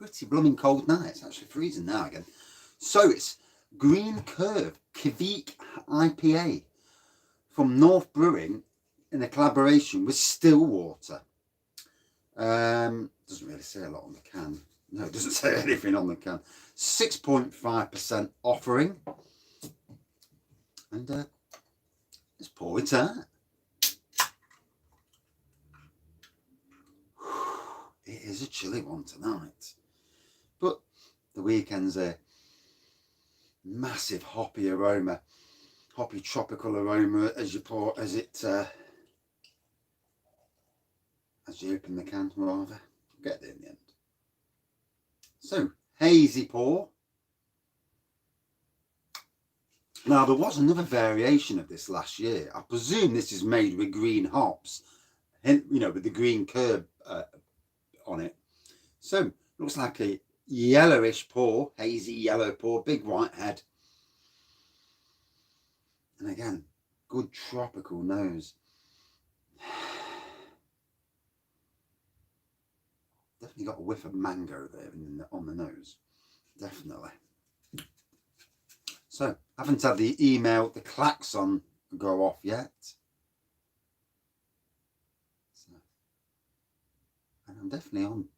pretty blooming cold night. It's actually freezing now again. So it's Green Curve Kveik IPA from North Brewing in a collaboration with Stillwater. Doesn't really say a lot on the can. No, it doesn't say anything on the can. 6.5% offering. And let's pour it out. It is a chilly one tonight. But the weekend's a massive hoppy aroma. Hoppy tropical aroma as you pour, as you open the can, rather. Get there in the end. So, hazy pour. Now, there was another variation of this last year. I presume this is made with green hops, you know, with the green curb on it. So, looks like a yellowish pour, hazy yellow pour, big white head. And again, good tropical nose. Definitely got a whiff of mango there on the nose. Definitely. So, haven't had the klaxon go off yet. So, and I'm definitely on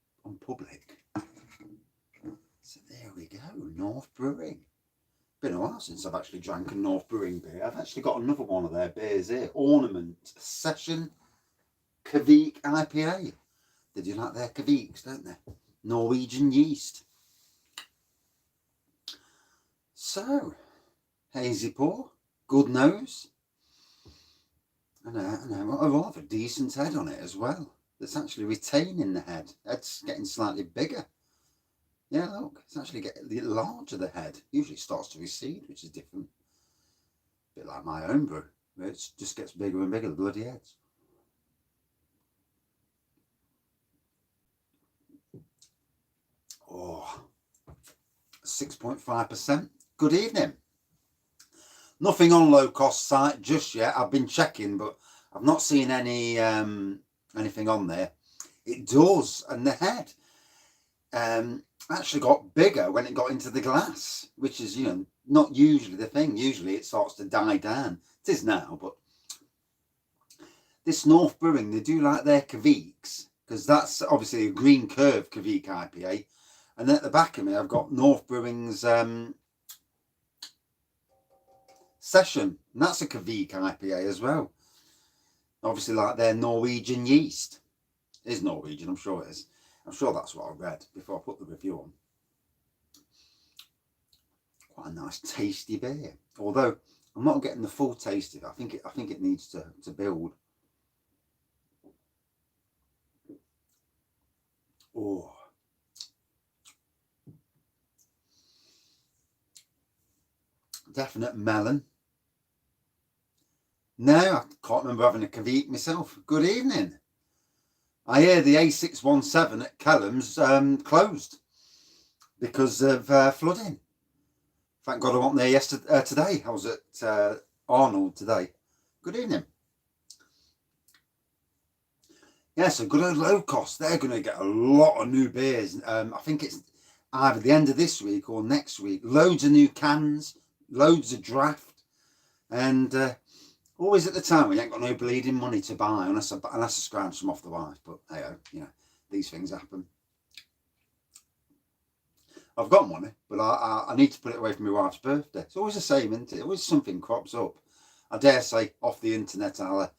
public. So there we go, North Brewing. Been a while since I've actually drank a North Brewing beer. I've actually got another one of their beers here. Ornament Session Kveik IPA. They do like their Kveiks, don't they? Norwegian yeast. So, hazy pour, good nose, and a rather decent head on it as well. That's actually retaining the head. It's getting slightly bigger. Yeah, look, it's actually getting larger, the head. Usually it starts to recede, which is different. A bit like my own brew, where it just gets bigger and bigger, the bloody heads. Oh, 6.5%. Good evening. Nothing on low cost site just yet. I've been checking, but I've not seen any anything on there. It does, and the head actually got bigger when it got into the glass, which is, you know, not usually the thing. Usually it starts to die down. It is now, but this North Brewing, they do like their Kveiks, because that's obviously a Green Curve Kveik IPA. And at the back of me, I've got North Brewing's Session, and that's a Kveik IPA as well. Obviously, like their Norwegian yeast. It is Norwegian, I'm sure it is. I'm sure that's what I read before I put the review on. Quite a nice, tasty beer. Although I'm not getting the full taste of it. I think it needs to build. Oh. Definite melon. No, I can't remember having a Kveik myself. Good evening. I hear the A617 at Callum's closed because of flooding. Thank God I wasn't there yesterday. Today I was at Arnold today. Good evening. Yeah, so good old low cost. They're going to get a lot of new beers. I think it's either the end of this week or next week. Loads of new cans, loads of draft, and always at the time we ain't got no bleeding money to buy unless I scrounge some off the wife. But hey, you know, these things happen. I've got money, but I need to put it away for my wife's birthday. It's always the same, isn't it? Always something crops up. I dare say off the internet I'll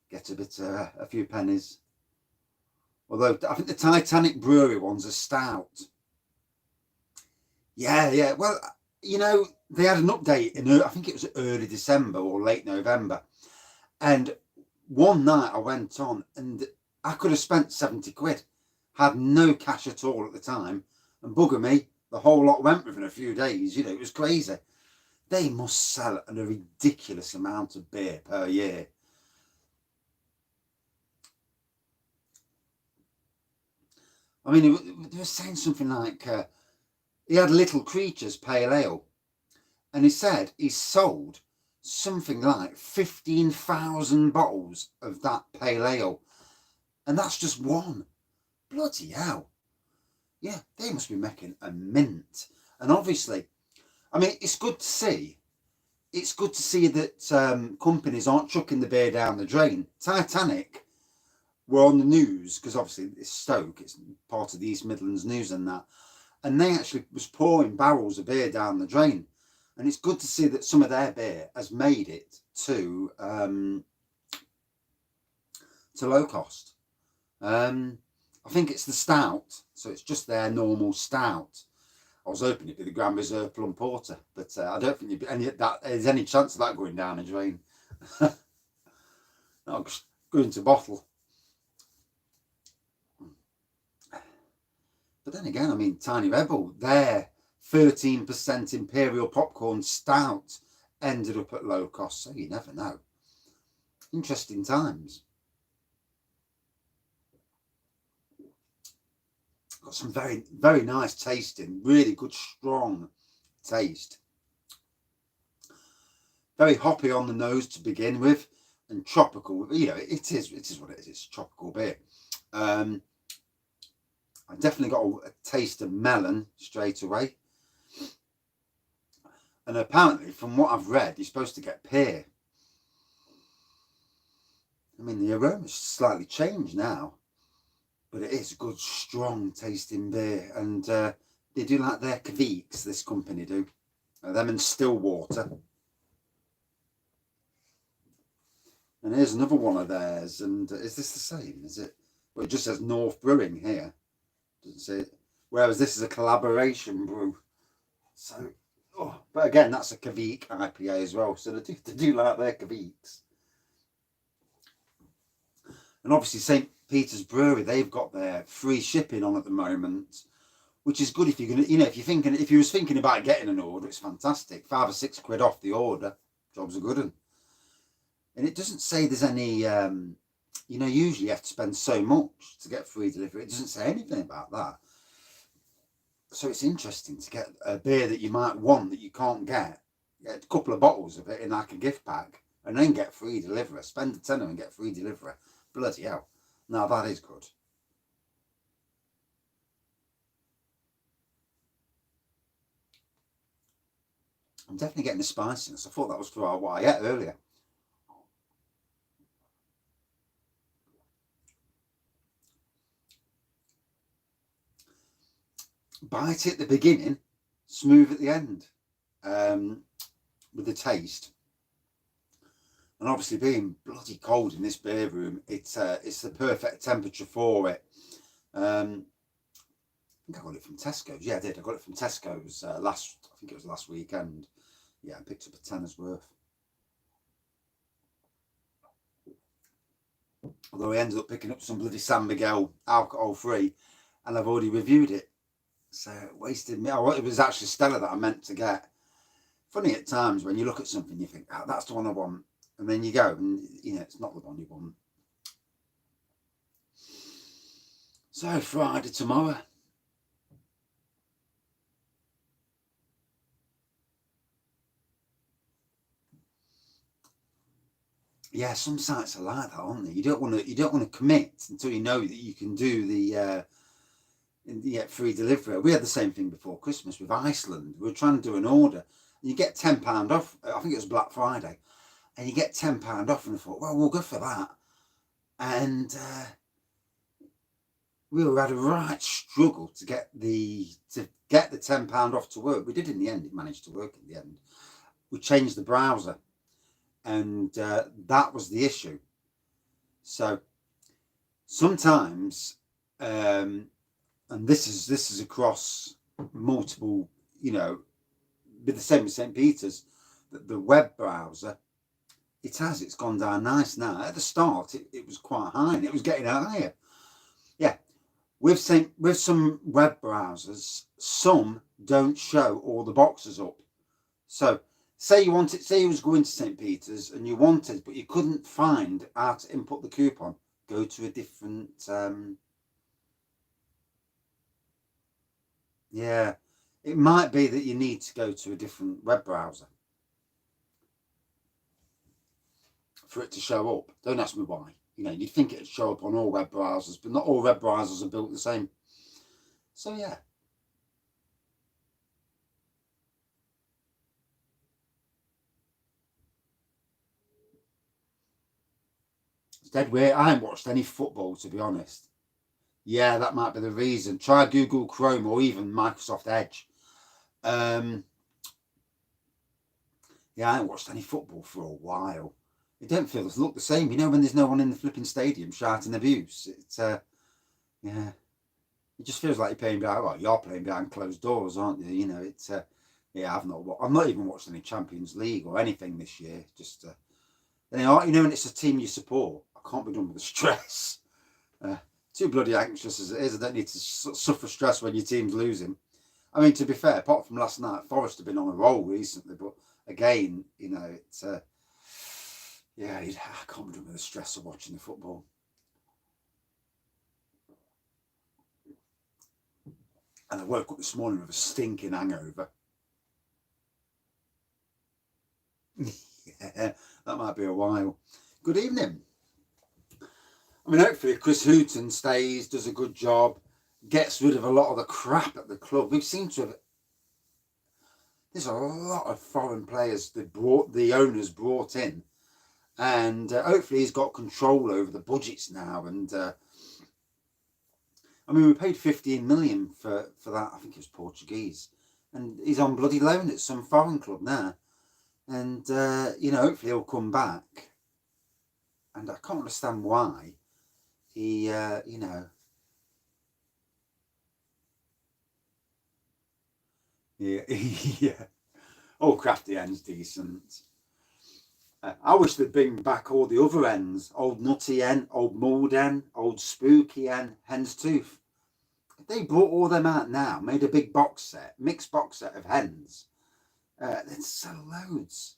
get a few pennies. Although I think the Titanic Brewery ones are stout. Yeah. Well, you know, they had an update in, I think it was early December or late November. And one night I went on and I could have spent 70 quid. Had no cash at all at the time. And bugger me, the whole lot went within a few days. You know, it was crazy. They must sell a ridiculous amount of beer per year. I mean, they were saying something like he had Little Creatures Pale Ale, and he said he sold something like 15,000 bottles of that pale ale, and that's just one. Bloody hell! yeah, they must be making a mint. And obviously, I mean, it's good to see. It's good to see that companies aren't chucking the beer down the drain. Titanic were on the news, because obviously it's Stoke, it's part of the East Midlands News and that. And they actually was pouring barrels of beer down the drain. And it's good to see that some of their beer has made it to low cost. I think it's the stout, so it's just their normal stout. I was hoping it'd be the Grand Reserve Plum Porter, but I don't think there's any chance of that going down a drain. Not going to bottle. But then again, I mean, Tiny Rebel, their 13% Imperial Popcorn Stout ended up at low cost, so you never know. Interesting times. Got some very, very nice tasting, really good, strong taste. Very hoppy on the nose to begin with, and tropical. You know, it is what it is. It's tropical beer. I definitely got a taste of melon straight away. And apparently, from what I've read, you're supposed to get pear. I mean, the aroma's slightly changed now. But it is good, strong tasting beer. And they do like their Kveiks, this company do. Them and Stillwater. And here's another one of theirs. And is this the same? Is it? Well, it just says North Brewing here. Doesn't say it. Whereas this is a collaboration brew. So, but again, that's a Kveik IPA as well. So they do like their Kveiks. And obviously St. Peter's Brewery, they've got their free shipping on at the moment, which is good if you're gonna, you know, if you was thinking about getting an order, it's fantastic. £5 or £6 off the order, job's a good one. And it doesn't say there's any, you know, usually you have to spend so much to get free delivery. It doesn't say anything about that. So it's interesting to get a beer that you might want that you can't get a couple of bottles of it in like a gift pack, and then get free delivery. Spend a tenner and get free delivery. Bloody hell. Now that is good. I'm definitely getting the spiciness. I thought that was for what I ate earlier. Bite at the beginning, smooth at the end, with the taste. And obviously being bloody cold in this beer room, it's the perfect temperature for it. I think I got it from Tesco's. Yeah, I did. I got it from Tesco's I think it was last weekend. Yeah, I picked up a tenner's worth. Although I ended up picking up some bloody San Miguel alcohol-free, and I've already reviewed it. So it wasted me. It was actually Stella that I meant to get. Funny at times when you look at something, you think, oh, that's the one I want. And then you go and, you know, it's not the one you want. So Friday tomorrow. Yeah, some sites are like that, aren't they? You don't want to commit until you know that you can do the free delivery. We had the same thing before Christmas with Iceland. We were trying to do an order, and you get £10 off. I think it was Black Friday, and you get £10 off. And I thought, well, we'll go for that. And we had a right struggle to get the £10 off to work. We did in the end. It managed to work in the end. We changed the browser, and that was the issue. So sometimes, and this is across multiple, you know, with the same with St. Peter's, the web browser, it's gone down nice now. At the start, it was quite high, and it was getting higher. Yeah, with some web browsers, some don't show all the boxes up. So say you was going to St. Peter's and you wanted, but you couldn't find how to input the coupon, go to a different, yeah, it might be that you need to go to a different web browser for it to show up. Don't ask me why. You know, you'd think it'd show up on all web browsers, but not all web browsers are built the same. So yeah. It's dead weird. I haven't watched any football, to be honest. Yeah, that might be the reason. Try Google Chrome or even Microsoft Edge. Yeah, I haven't watched any football for a while. It don't feel look the same, you know, when there's no one in the flipping stadium shouting abuse. It's yeah, it just feels like you're playing behind. Well, you're playing behind closed doors, aren't you? You know, it's yeah. I've not even watched any Champions League or anything this year. Just you know, when it's a team you support, I can't be done with the stress. Too bloody anxious as it is. I don't need to suffer stress when your team's losing. I mean, to be fair, apart from last night, Forest have been on a roll recently, but again, you know, it's yeah, I can't be done with the stress of watching the football. And I woke up this morning with a stinking hangover. Yeah, that might be a while. Good evening. I mean, hopefully Chris Hooton stays, does a good job, gets rid of a lot of the crap at the club. We seem to have. There's a lot of foreign players the owners brought in, and hopefully he's got control over the budgets now. And I mean, we paid 15 million for that. I think it was Portuguese, and he's on bloody loan at some foreign club now. And you know, hopefully he'll come back. And I can't understand why he, you know, yeah, yeah. Oh, Crafty Hen's decent. I wish they'd bring back all the other hens. Old Nutty Hen, Old Mulled Hen, Old Spooky Hen, Hen's Tooth. If they brought all them out now, made a big box set, mixed box set of hens, they'd sell loads.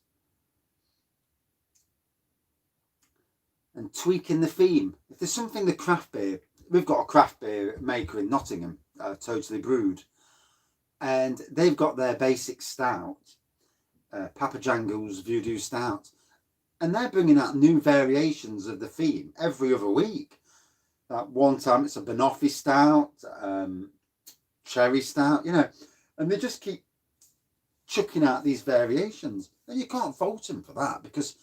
And tweaking the theme. If there's something the craft beer, we've got a craft beer maker in Nottingham, Totally Brewed, and they've got their basic stout, Papa Jangles Voodoo Stout, and they're bringing out new variations of the theme every other week. One time it's a banoffee stout, cherry stout, you know, and they just keep chucking out these variations, and you can't fault them for that, because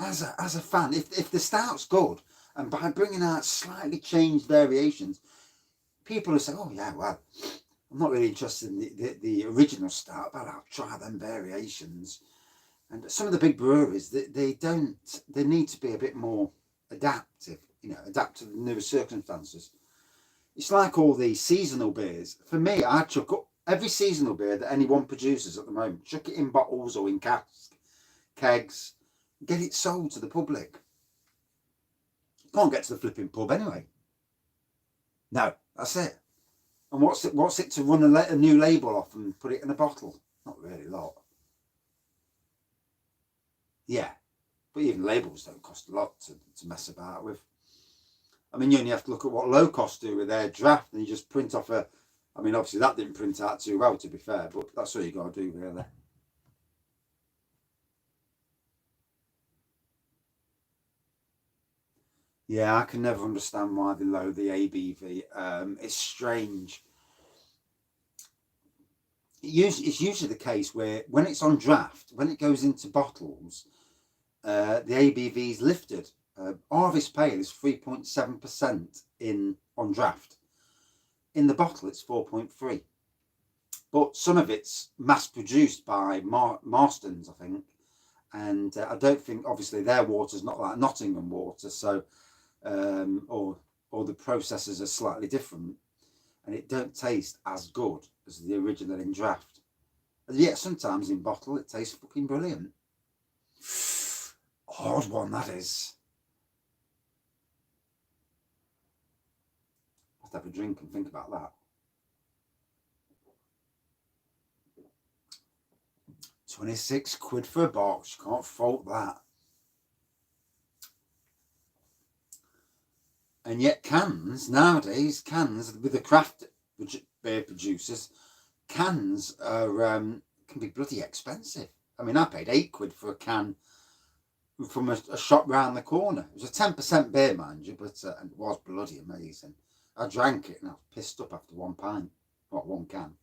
as a fan, if the stout's good, and by bringing out slightly changed variations, people will say, oh yeah, well, I'm not really interested in the original stout, but I'll try them variations. And some of the big breweries, they need to be a bit more adaptive, you know, adapt to the newer circumstances. It's like all the seasonal beers. For me, I chuck up every seasonal beer that anyone produces at the moment, chuck it in bottles or in casks, kegs, get it sold to the public. You can't get to the flipping pub anyway. No, that's it. And what's it to run a new label off and put it in a bottle? Not really a lot. Yeah, but even labels don't cost a lot to mess about with. I mean, you only have to look at what low cost do with their draft, and you just print off a. I mean, obviously that didn't print out too well, to be fair, but that's all you got to do, really. Yeah, I can never understand why they lower the ABV. It's strange. It's usually the case where when it's on draft, when it goes into bottles, the ABV is lifted. Harvest Pale is 3.7% on draft. In the bottle, it's 4.3. But some of it's mass produced by Marston's, I think, and I don't think, obviously, their water's not like Nottingham water, so or the processes are slightly different, and it don't taste as good as the original in draft. And yet sometimes in bottle it tastes fucking brilliant. Hard one, that is. I have to have a drink and think about that. 26 quid for a box, you can't fault that. And yet nowadays, cans with the craft beer producers, cans are can be bloody expensive. I mean, I paid 8 quid for a can from a shop round the corner. It was a 10% beer, mind you, but it was bloody amazing. I drank it and I was pissed up after one pint. What, one can.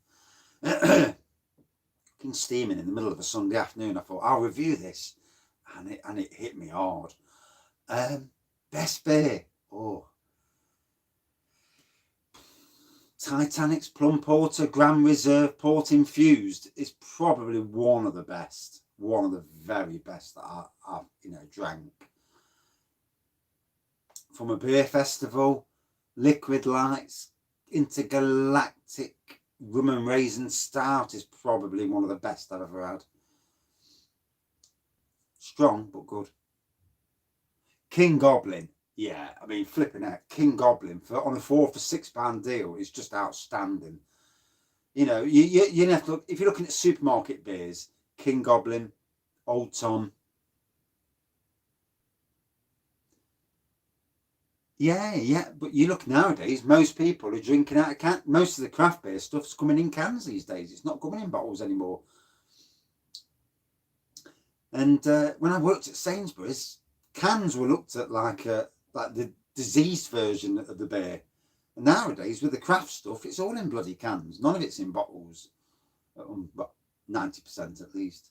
Steaming in the middle of a Sunday afternoon. I thought, I'll review this. And it hit me hard. Best beer. Oh. Titanic's Plum Porter Grand Reserve Port Infused is probably one of the best. One of the very best that I've drank. From a beer festival, Liquid Lights Intergalactic Rum and Raisin Stout is probably one of the best I've ever had. Strong, but good. King Goblin. Yeah, I mean, flipping out. King Goblin on a £4 for £6 deal is just outstanding. You know, you have to look, if you're looking at supermarket beers, King Goblin, Old Tom. Yeah, but you look nowadays, most people are drinking out of cans. Most of the craft beer stuff's coming in cans these days. It's not coming in bottles anymore. And when I worked at Sainsbury's, cans were looked at like the diseased version of the beer. And nowadays, with the craft stuff, it's all in bloody cans. None of it's in bottles. But 90% at least.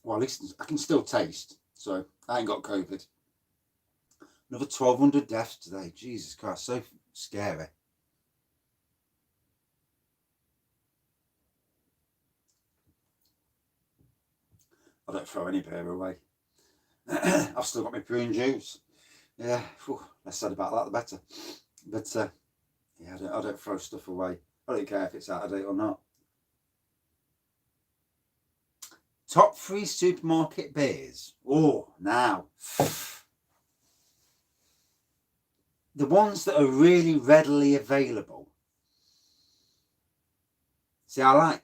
Well, at least I can still taste. So I ain't got COVID. Another 1,200 deaths today. Jesus Christ, so scary. I don't throw any beer away. I've still got my prune juice. Yeah, less said about that, the better. But yeah, I don't throw stuff away. I don't care if it's out of date or not. Top 3 supermarket beers. Oh, now. The ones that are really readily available. See, I like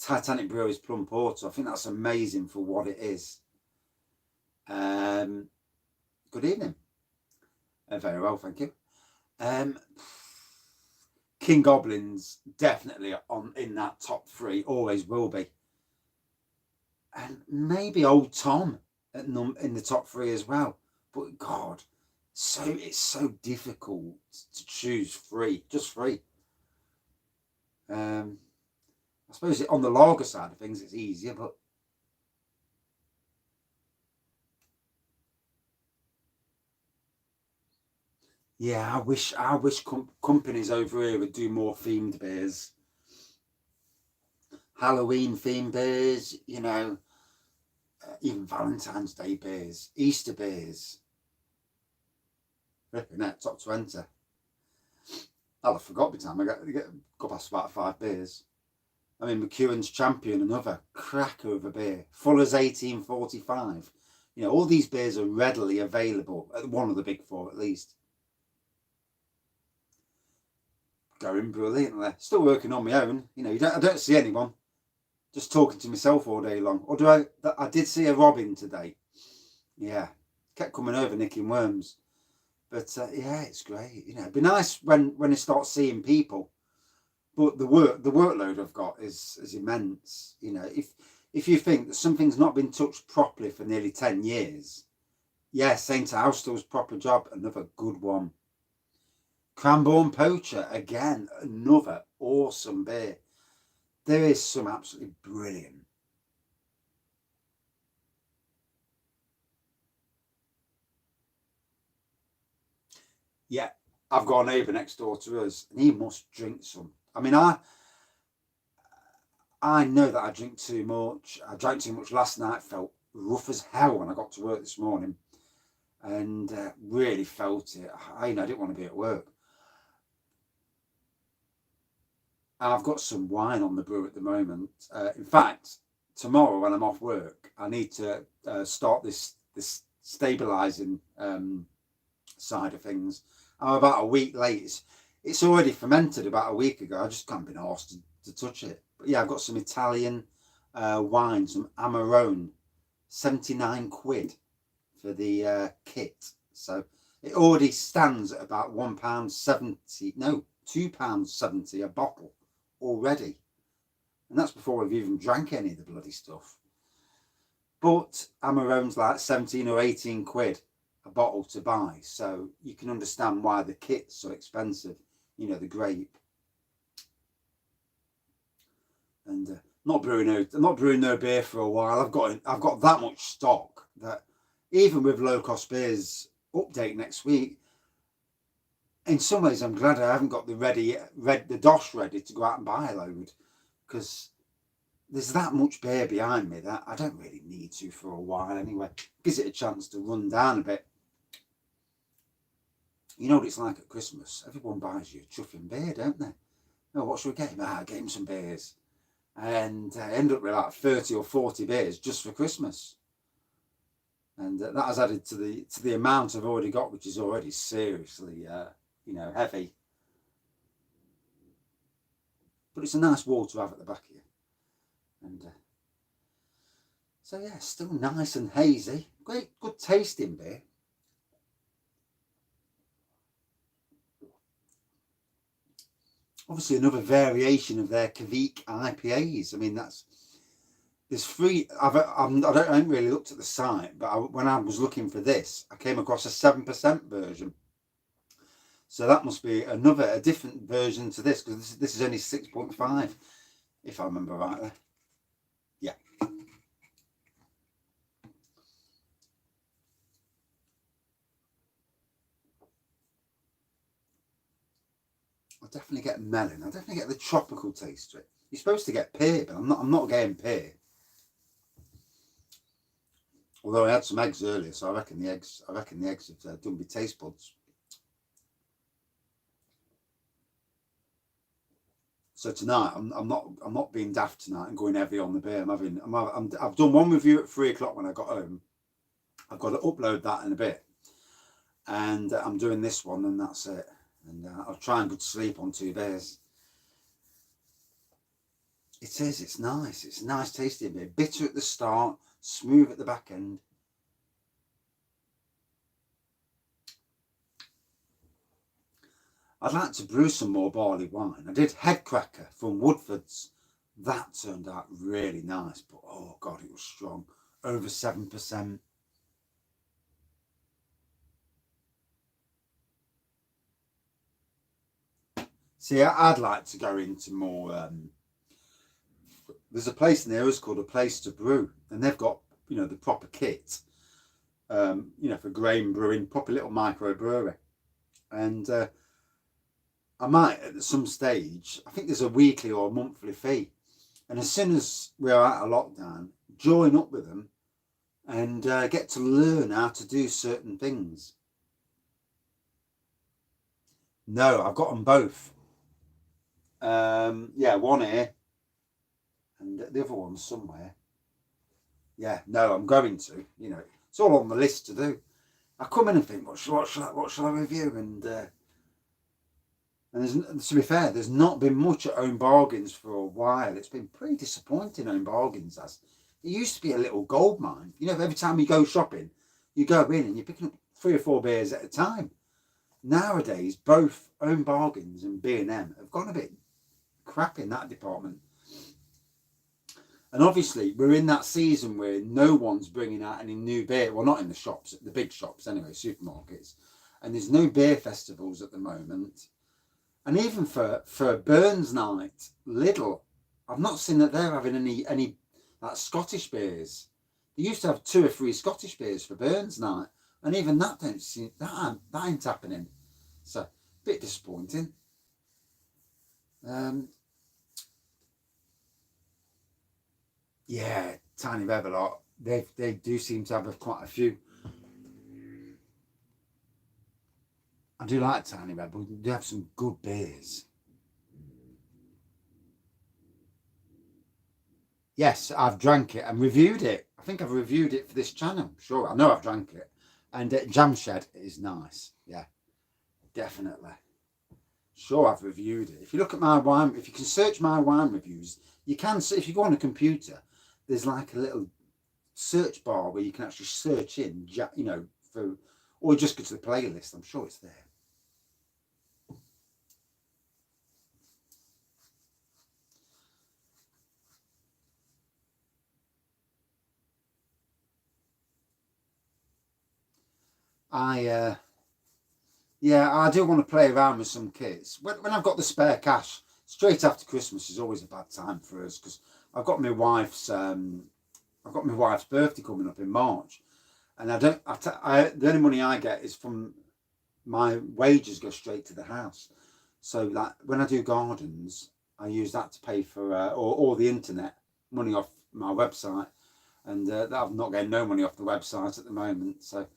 Titanic Brewery's Plum Porter. I think that's amazing for what it is. Good evening. Very well, thank you. King Goblin's definitely in that top 3, always will be. And maybe Old Tom in the top 3 as well. But God, it's so difficult to choose 3, just 3. I suppose on the lager side of things it's easier, but yeah, I wish companies over here would do more themed beers. Halloween themed beers, even Valentine's Day beers, Easter beers. Ripping that top 20. I'll have forgot by the time I got past about 5 beers. I mean, McEwen's Champion, another cracker of a beer. Fuller's 1845. All these beers are readily available at one of the big 4 at least. Going brilliantly. Still working on my own. I don't see anyone. Just talking to myself all day long. Or I did see a robin today. Yeah. Kept coming over nicking worms. But yeah, it's great. It'd be nice when I start seeing people. But the workload I've got is immense. If you think that something's not been touched properly for nearly 10 years, yeah, St. Austell's proper job, another good one. Cranbourne Poacher, again, another awesome beer. There is some absolutely brilliant. Yeah, I've got a neighbour next door to us, and he must drink some. I mean, I know that I drink too much. I drank too much last night, felt rough as hell when I got to work this morning, and really felt it. I didn't want to be at work. I've got some wine on the brew at the moment. In fact, tomorrow when I'm off work, I need to start this stabilising side of things. I'm about a week late. It's already fermented about a week ago. I just can't be asked to touch it. But yeah, I've got some Italian wine, some Amarone, 79 quid for the kit. So it already stands at about £1.70, no, £2.70 a bottle already. And that's before we've even drank any of the bloody stuff. But Amarone's like 17 or 18 quid a bottle to buy. So you can understand why the kit's so expensive. You know, the grape. And not brewing no beer for a while. I've got that much stock that even with Low Cost Beers update next week, in some ways I'm glad I haven't got the DOS ready to go out and buy a load, because there's that much beer behind me that I don't really need to for a while anyway. Gives it a chance to run down a bit. You know what it's like at Christmas? Everyone buys you a chuffing beer, don't they? Oh, what should we get him? Get him some beers. And I end up with like 30 or 40 beers just for Christmas. And that has added to the amount I've already got, which is already seriously, you know, heavy. But it's a nice wall to have at the back of you. And so yeah, still nice and hazy. Great, good tasting beer. Obviously another variation of their Kveik IPAs. I mean, there's three. I haven't really looked at the site, but when I was looking for this, I came across a 7% version. So that must be a different version to this, because this is only 6.5, if I remember rightly. Yeah. I definitely get melon. I definitely get the tropical taste to it. You're supposed to get pear, but I'm not getting pear. Although I had some eggs earlier, so I reckon the eggs have done with taste buds. So tonight I'm not being daft tonight and going heavy on the beer. I've done one review at 3 o'clock when I got home. I've got to upload that in a bit, and I'm doing this one, and that's it. And I'll try and go to sleep on 2 beers. It is. It's nice. It's a nice tasting beer. Bitter at the start, smooth at the back end. I'd like to brew some more barley wine. I did Headcracker from Woodford's. That turned out really nice, but oh god, it was strong. Over 7%. See, I'd like to go into more. There's a place near us called A Place to Brew, and they've got, you know, the proper kit, you know, for grain brewing, proper little micro brewery. And I might at some stage, I think there's a weekly or a monthly fee, and as soon as we're out of lockdown, join up with them and get to learn how to do certain things. No, I've got them both. Yeah, one here, and the other one's somewhere. Yeah, no, I'm going to. You know, it's all on the list to do. I come in and think, what shall I review? And there's, to be fair, there's not been much at Own Bargains for a while. It's been pretty disappointing, Own Bargains has. It used to be a little gold mine. You know, every time you go shopping, you go in and you're picking up 3 or 4 beers at a time. Nowadays, both Own Bargains and B&M have gone a bit crap in that department. And obviously, we're in that season where no one's bringing out any new beer. Well, not in the shops, the big shops anyway, supermarkets. And there's no beer festivals at the moment. And even for Burns Night, Lidl, I've not seen that they're having any like Scottish beers. They used to have 2 or 3 Scottish beers for Burns Night, and even that don't seem that ain't happening. So a bit disappointing. Yeah, Tiny Rebel lot. They do seem to have quite a few. I do like Tiny Rebel. They do have some good beers. Yes, I've drank it and reviewed it. I think I've reviewed it for this channel. Sure, I know I've drank it. And Jam Shed is nice. Yeah, definitely. Sure, I've reviewed it. If you look at my wine, if you can search my wine reviews, you can. If you go on a computer, there's like a little search bar where you can actually search in, you know, for, or just go to the playlist. I'm sure it's there. Yeah, I do want to play around with some kits. When I've got the spare cash, straight after Christmas is always a bad time for us because I've got my wife's birthday coming up in March, and the only money I get is from my wages go straight to the house. So like when I do gardens, I use that to pay for or the internet money off my website, and I'm not getting no money off the website at the moment. So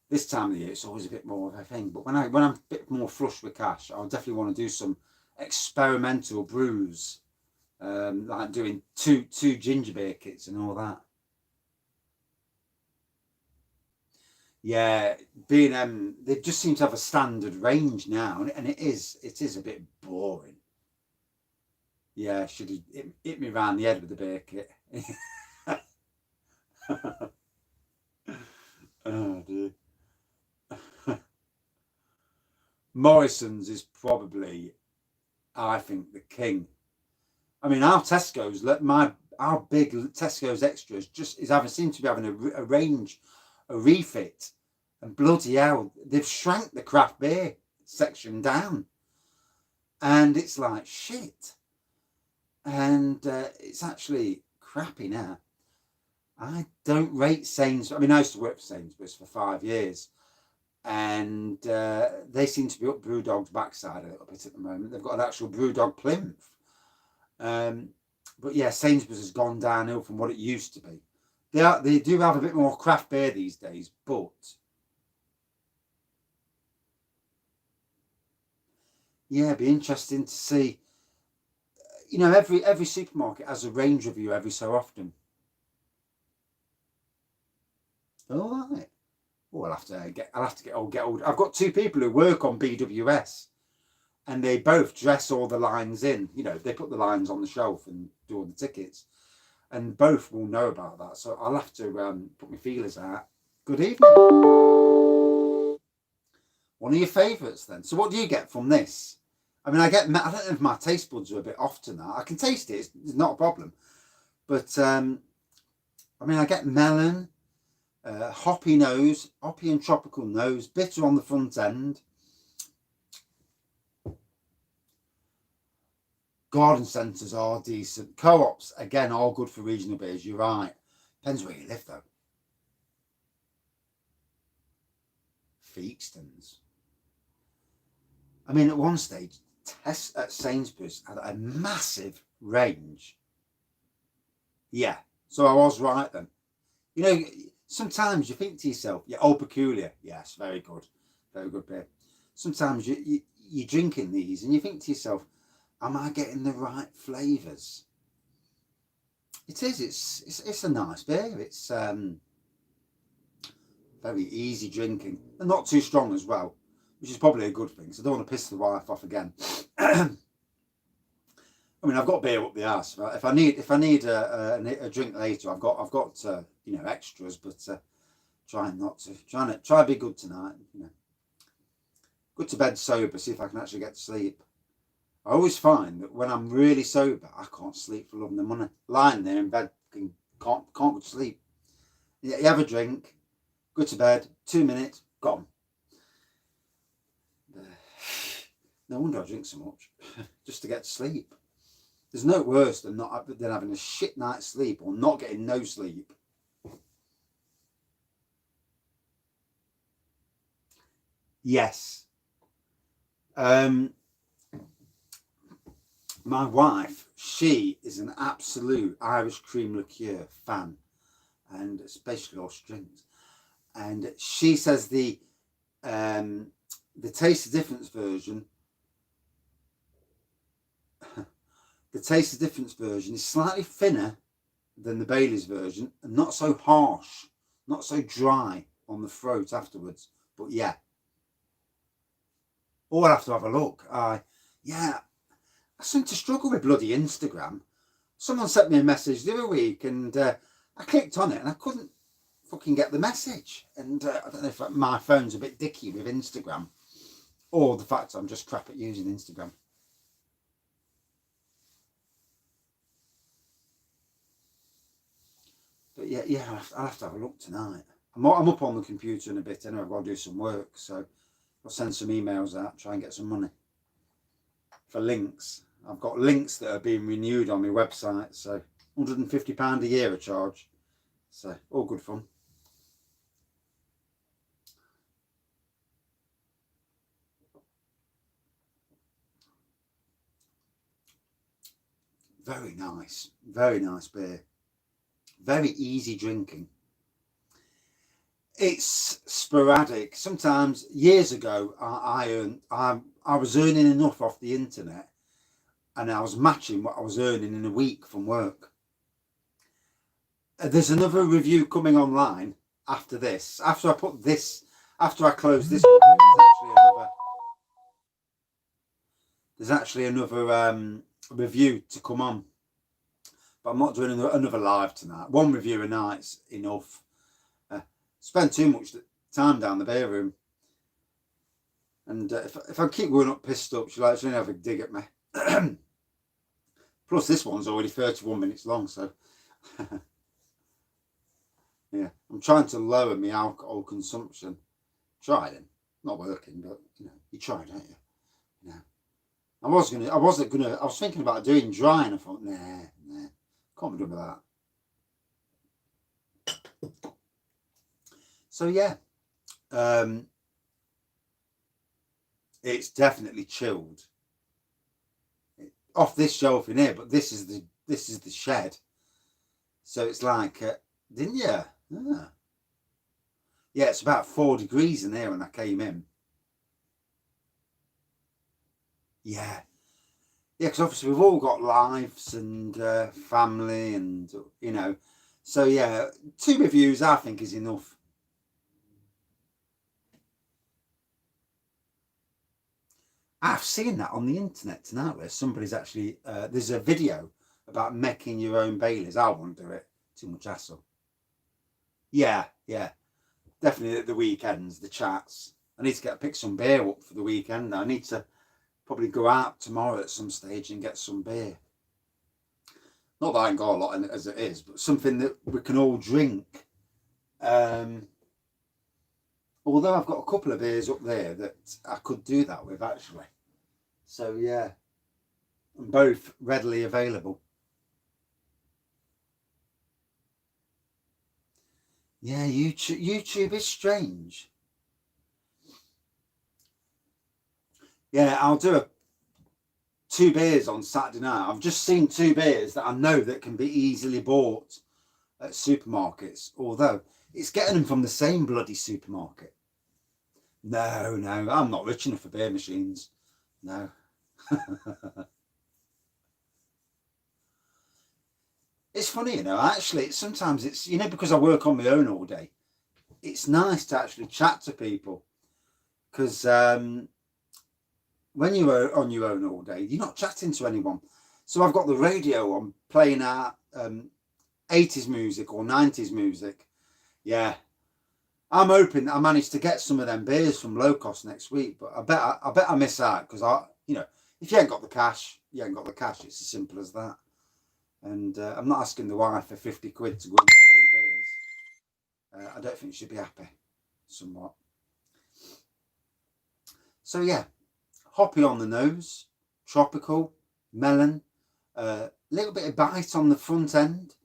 this time of the year, it's always a bit more of a thing. But when I'm a bit more flush with cash, I'll definitely want to do some experimental brews, like doing two ginger beer kits and all that. Yeah, being they just seem to have a standard range now, and it is a bit boring. Yeah, should have hit me round the head with the beer kit. Oh dear. Morrison's is probably, I think, the king. I mean, our Tesco's, our big Tesco's extras just seem to be having a range, a refit, and bloody hell, they've shrank the craft beer section down, and it's like shit, and it's actually crappy now. I don't rate Sainsbury's. I mean, I used to work for Sainsbury's for 5 years, and they seem to be up Brewdog's backside a little bit at the moment. They've got an actual Brewdog plinth. But yeah, Sainsbury's has gone downhill from what it used to be. They do have a bit more craft beer these days, but yeah, it'd be interesting to see. You know, every supermarket has a range review every so often. All right. Oh, I'll have to get old. I've got two people who work on BWS, and they both dress all the lines in. You know, they put the lines on the shelf and do all the tickets, and both will know about that. So I'll have to put my feelers out. Good evening. One of your favourites then. So what do you get from this? I mean, I don't know if my taste buds are a bit off tonight. I can taste it. It's not a problem. But, I mean, I get melon, hoppy and tropical nose, bitter on the front end. Garden centres are decent. Co-ops, again, all good for regional beers. You're right. Depends where you live, though. Feekstons. I mean, at one stage, at Sainsbury's had a massive range. Yeah, so I was right then. You know, sometimes you think to yourself, yeah, Old Peculiar, yes, very good beer. Sometimes you're drinking these and you think to yourself, am I getting the right flavours? It is. It's a nice beer. It's very easy drinking and not too strong as well, which is probably a good thing. So I don't want to piss the wife off again. I mean, I've got beer up the arse. If I need a drink later, I've got you know, extras, but trying to be good tonight. You know, good to bed sober. See if I can actually get to sleep. I always find that when I'm really sober, I can't sleep for love nor money. Lying there in bed, can't go to sleep. You have a drink, go to bed, 2 minutes, gone. No wonder I drink so much, just to get to sleep. There's no worse than having a shit night's sleep or not getting no sleep. Yes. My wife, she is an absolute Irish cream liqueur fan, and especially Austrians. And she says the taste of difference version. The taste of difference version is slightly thinner than the Bailey's version and not so harsh, not so dry on the throat afterwards. But yeah. Or I'll have to have a look. I seem to struggle with bloody Instagram. Someone sent me a message the other week and I clicked on it and I couldn't fucking get the message. And I don't know if my phone's a bit dicky with Instagram or the fact I'm just crap at using Instagram. But yeah, I'll have to have a look tonight. I'm up on the computer in a bit anyway. I've got to do some work, so I'll send some emails out, try and get some money for links. I've got links that are being renewed on my website, so £150 a year a charge. So all good fun. Very nice beer. Very easy drinking. It's sporadic. Sometimes, years ago, I was earning enough off the internet, and I was matching what I was earning in a week from work. There's another review coming online after this. After I close this review, there's actually another review to come on. But I'm not doing another live tonight. One review a night's enough. Spend too much time down the beer room. And if I keep going up pissed up, she'll actually have a dig at me. Plus this one's already 31 minutes long, so... yeah, I'm trying to lower my alcohol consumption. Trying. Not working, but, you know, you try, don't you? You know. I was thinking about doing dry, and I thought, nah, can't be done with that. So yeah, it's definitely chilled. Off this shelf in here, but this is the shed. So it's like, didn't you? Yeah, it's about 4 degrees in here when I came in. Yeah, because obviously we've all got lives and family, and you know, so yeah, 2 reviews I think is enough. I've seen that on the internet tonight where somebody's actually there's a video about making your own Baileys. I won't do it, too much hassle. Yeah, definitely at the weekends, the chats. I need to pick some beer up for the weekend. I need to probably go out tomorrow at some stage and get some beer. Not that I ain't got a lot in it as it is, but something that we can all drink. Although I've got a couple of beers up there that I could do that with, actually. So, yeah. And both readily available. Yeah, YouTube is strange. Yeah, I'll do 2 beers on Saturday night. I've just seen 2 beers that I know that can be easily bought at supermarkets, although it's getting them from the same bloody supermarket. No, I'm not rich enough for beer machines. No. It's funny, you know, actually, sometimes it's, you know, because I work on my own all day, it's nice to actually chat to people, because when you're on your own all day, you're not chatting to anyone. So I've got the radio on playing out 80s music or 90s music. Yeah. I'm hoping I managed to get some of them beers from low cost next week, but I bet I miss out, because you know, if you ain't got the cash, you ain't got the cash. It's as simple as that. And I'm not asking the wife for 50 quid to go and get a load of beers. I don't think she'd be happy, somewhat. So yeah, hoppy on the nose, tropical, melon, little bit of bite on the front end,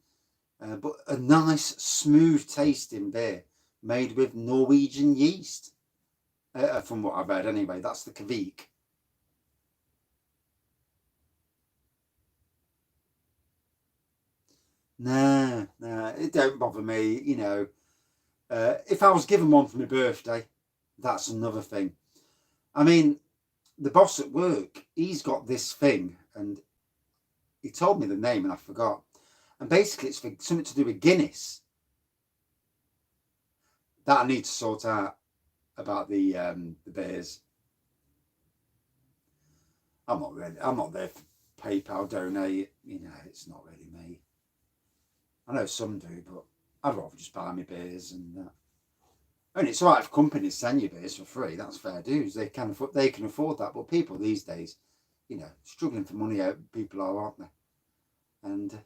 but a nice smooth tasting beer made with Norwegian yeast, from what I've read anyway. That's the Kveik. No, it don't bother me, you know. If I was given one for my birthday, that's another thing. I mean, the boss at work, he's got this thing, and he told me the name and I forgot. And basically it's for something to do with Guinness that I need to sort out about the beers. I'm not there for PayPal donate, you know, it's not really me. I know some do, but I'd rather just buy my beers and that. I mean, it's all right if companies send you beers for free. That's fair dues. They can afford that. But people these days, you know, struggling for money, people are, aren't they? And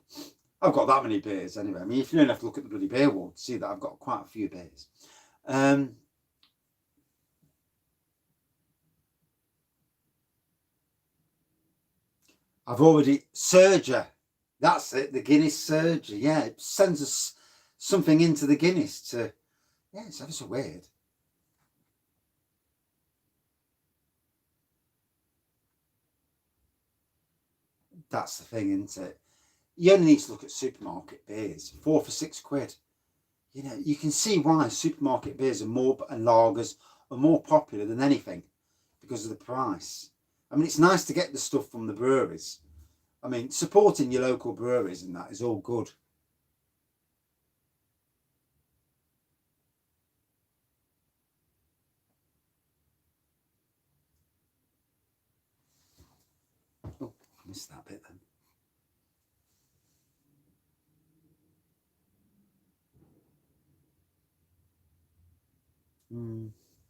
I've got that many beers anyway. I mean, if you don't have to look at the bloody beer wall to see that I've got quite a few beers. I've already Surger. That's it. The Guinness Surger. Yeah, it sends us something into the Guinness to. Yeah, it's ever so weird. That's the thing, isn't it? You only need to look at supermarket beers. 4 for £6. You know, you can see why supermarket beers are more and lagers are more popular than anything because of the price. I mean, it's nice to get the stuff from the breweries. I mean, supporting your local breweries and that is all good. Oh, I missed that bit then.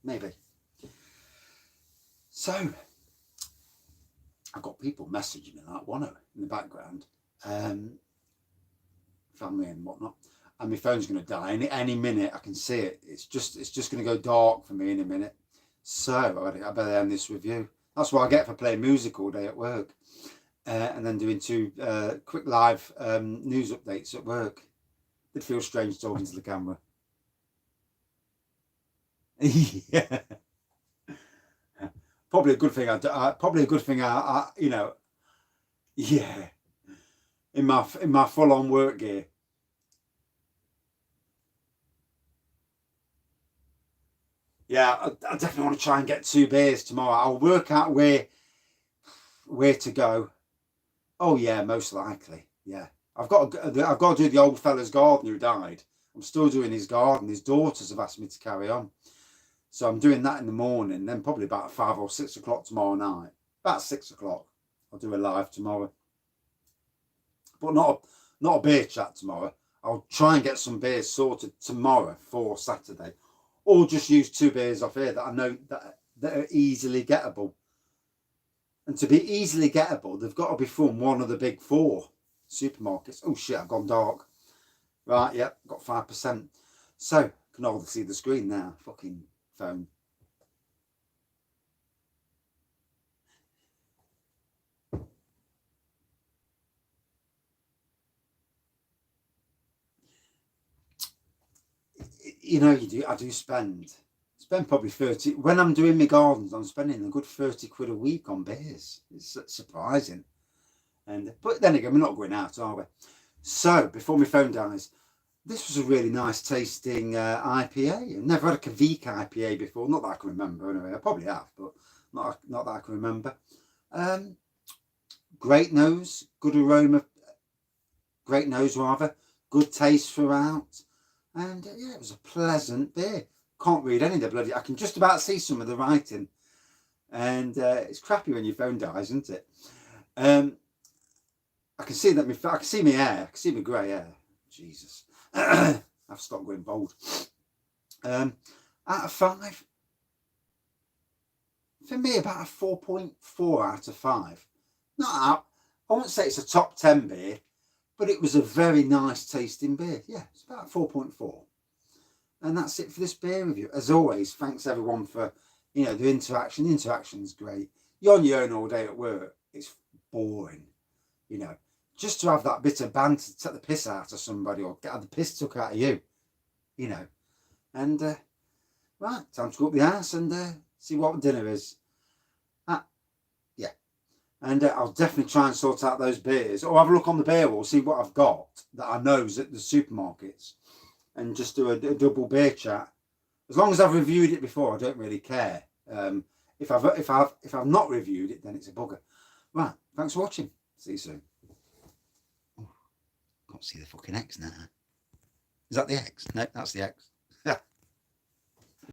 Maybe. So, I've got people messaging me like one in the background, family and whatnot, and my phone's going to die any minute. I can see it. It's just going to go dark for me in a minute. So I better end this review. That's what I get for playing music all day at work, and then doing 2 quick live news updates at work. It feels strange talking to the camera. Yeah. Probably a good thing. Probably a good thing. You know, yeah. In my full on work gear. Yeah, I definitely want to try and get 2 beers tomorrow. I'll work out where to go. Oh yeah, most likely. Yeah, I've got to do the old fella's garden who died. I'm still doing his garden. His daughters have asked me to carry on. So I'm doing that in the morning, then probably about 5 or 6 o'clock tomorrow night. About 6 o'clock, I'll do a live tomorrow. But not a beer chat tomorrow. I'll try and get some beers sorted tomorrow for Saturday. Or just use 2 beers off here that I know that are easily gettable. And to be easily gettable, they've got to be from one of the big 4 supermarkets. Oh shit, I've gone dark. Right, yep, got 5%. So, I can hardly see the screen now. Fucking phone. You know, I do spend probably 30. When I'm doing my gardens, I'm spending a good 30 quid a week on beers. It's surprising. But then again, we're not going out, are we? So, before my phone dies, this was a really nice tasting IPA. I've never had a Kveik IPA before. Not that I can remember, anyway. I probably have, but not that I can remember. Great nose, good aroma. Great nose, rather. Good taste throughout. And yeah, it was a pleasant beer. Can't read any of the bloody. I can just about see some of the writing. And it's crappy when your phone dies, isn't it? I can see that I can see my hair. I can see my grey hair. Jesus. I've stopped going bold. Out of 5, for me, about a 4.4 out of 5. Not out. I won't say it's a top 10 beer, but it was a very nice tasting beer. Yeah, it's about 4.4. And that's it for this beer review. As always, thanks everyone for the interaction. The interaction's great. You're on your own all day at work. It's boring, Just to have that bit of banter to take the piss out of somebody or get the piss took out of you, And right, time to go up the arse and see what dinner is. Yeah. And I'll definitely try and sort out those beers, or have a look on the beer wall, see what I've got that I know's at the supermarkets, and just do a double beer chat. As long as I've reviewed it before, I don't really care. If I've not reviewed it, then it's a bugger. Right, thanks for watching. See you soon. Can't see the fucking X now. Is that the X? No, that's the X.